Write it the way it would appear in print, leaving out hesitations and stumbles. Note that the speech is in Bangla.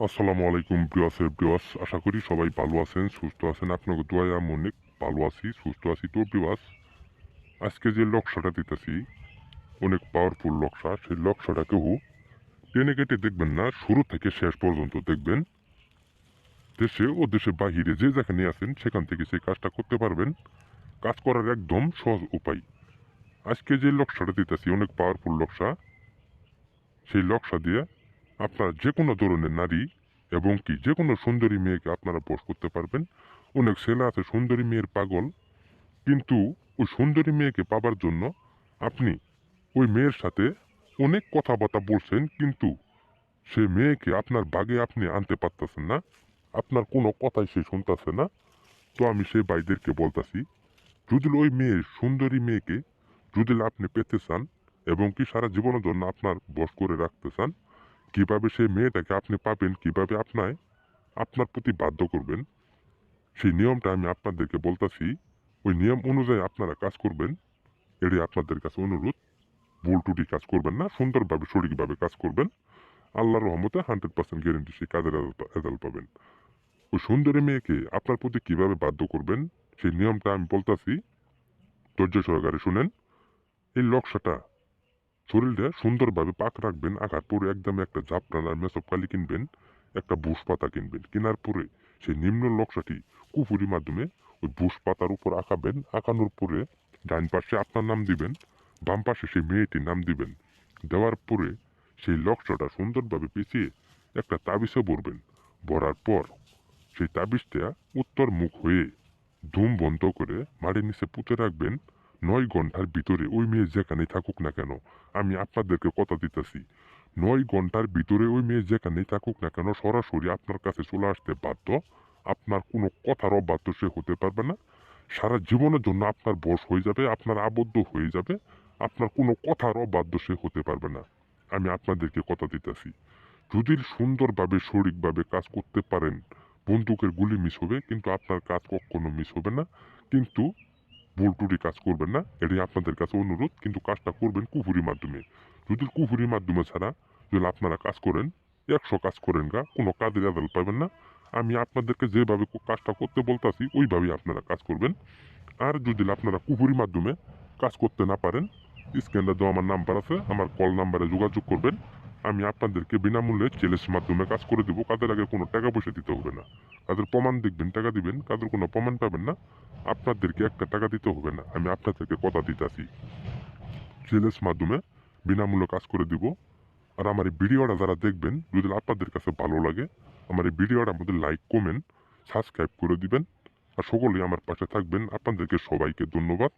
আসসালামু আলাইকুম প্রিয়াস, আশা করি সবাই ভালো আছেন, সুস্থ আছেন। আপনাকে দোয়ায় আমি অনেক ভালো আছি, সুস্থ আছি। তো প্রিয়াস, আজকে যে লক্ষ্যটা দিতেছি অনেক পাওয়ারফুল লক্ষ্য। সেই লক্ষ্যটা কেউ টেনে কেটে দেখবেন না, শুরু থেকে শেষ পর্যন্ত দেখবেন। দেশে ও দেশে বাহিরে যে যেখানে আছেন সেখান থেকে সেই কাজটা করতে পারবেন। কাজ করার একদম সহজ উপায়। আজকে যে লক্ষ্যটা দিতেছি অনেক পাওয়ারফুল লক্ষ্য। সেই লক্ষ্য দিয়ে আপনারা যে কোনো ধরনের নারী এবং কি যে কোনো সুন্দরী মেয়েকে আপনারা বশ করতে পারবেন। অনেক ছেলে আছে সুন্দরী মেয়ের পাগল, কিন্তু ওই সুন্দরী মেয়েকে পাবার জন্য আপনি ওই মেয়ের সাথে অনেক কথাবার্তা বলছেন, কিন্তু সে মেয়েকে আপনার বাগে আপনি আনতে পারতেছেন না। আপনার কোনো কথাই সে শুনতেছে না। তো আমি সেই ভাইদেরকে বলতাছি, যদি ওই সুন্দরী মেয়েকে যদি আপনি পেতে চান এবং কি সারা জীবনের জন্য আপনার বশ করে রাখতে চান, কিভাবে সেই মেয়েটাকে আপনি পাবেন, কিভাবে আপনার প্রতি বাধ্য করবেন, সেই নিয়মটা আমি আপনাদেরকে বলতাছি। ওই নিয়ম অনুযায়ী আপনারা কাজ করবেন। এটাই আপনাদের কাছে অনুরোধ। ভুল ত্রুটি কাজ করবেন না, সুন্দরভাবে সঠিকভাবে কাজ করবেন। আল্লাহর রহমতে 100% গ্যারেন্টি সেই কাজের রেজাল্ট পাবেন। ওই সুন্দরী মেয়েকে আপনার প্রতি কিভাবে বাধ্য করবেন সেই নিয়মটা আমি বলতাছি, ধৈর্য সহকারে শুনেন। এই লক্ষ্যটা শরীরটা সুন্দরভাবে পাক রাখবেন। আঘাত পরে একদম একটা জাফরান আর মেসব কালি কিনবেন, একটা বুশ পাতা কিনবেন। কেনার পরে সেই নিম্ন লক্ষ্যটি কুফুরির মাধ্যমে ওই বুশ পাতার উপর আঁকাবেন। আঁকানোর পরে ডান পাশে আপনার নাম দিবেন, বাম পাশে সেই মেয়েটির নাম দিবেন। দেওয়ার পরে সেই লক্ষ্যটা সুন্দরভাবে পেঁচিয়ে একটা তাবিজে ভরবেন। ভরার পর সেই তাবিজটা উত্তর মুখ হয়ে ধুম বন্ধ করে মাটির নিচে পুঁতে রাখবেন। 9 ঘন্টার ভিতরে ওই মেয়ে যেখানেই থাকুক না কেন, আমি আপনাদেরকে কথা দিতেছি, 9 ঘন্টার ভিতরে ওই মেয়ে যেখানেই থাকুক না কেন সরাসরি আপনার কাছে চলে আসতে বাধ্য। আপনার কোনো কথার অবাধ্য সে হতে পারবে না। সারা জীবনের জন্য আপনার বশ হয়ে যাবে, আপনার আবদ্ধ হয়ে যাবে। আপনার কোনো কথার অবাধ্য সে হতে পারবে না। আমি আপনাদেরকে কথা দিতেছি, যদি সুন্দরভাবে সঠিকভাবে কাজ করতে পারেন, বন্দুকের গুলি মিস হবে কিন্তু আপনার কাজ কখনো মিস হবে না। কিন্তু ভুল ত্রুটি কাজ করবেন না, এটাই আপনাদের কাছে অনুরোধ। কিন্তু কাজটা করবেন কুফুরির মাধ্যমে। যদি কুফুরির মাধ্যমে ছাড়া যদি আপনারা কাজ করেন, 100 কাজ করেন গা, কোনো কাজের রেজাল্ট পাবেন না। আমি আপনাদেরকে যেভাবে কাজটা করতে বলতাছি ওইভাবেই আপনারা কাজ করবেন। আর যদি আপনারা কুফুরির মাধ্যমে কাজ করতে না পারেন, স্ক্যানটা দেওয়া আমার নাম্বার আছে, আমার কল নাম্বারে যোগাযোগ করবেন। আমি আপনাদেরকে বিনামূল্যে চ্যালেঞ্জ মাধ্যমে কাজ করে দেবো। কাজের আগে কোনো টাকা পয়সা দিতে হবে না। কাজের প্রমাণ দেখবেন, টাকা দিবেন, কাজের কোনো প্রমাণ পাবেন না। আপনাদেরকে একটা টাকা দিতে হবে না। আমি আপনাদেরকে কথা দিতেছি, চ্যালেঞ্জ মাধ্যমে বিনামূল্যে কাজ করে দিব। আর আমার এই ভিডিওটা যারা দেখবেন, যদি আপনাদের কাছে ভালো লাগে, আমার এই ভিডিওটার মধ্যে লাইক, কমেন্ট, সাবস্ক্রাইব করে দিবেন। আর সকলেই আমার পাশে থাকবেন। আপনাদেরকে সবাইকে ধন্যবাদ।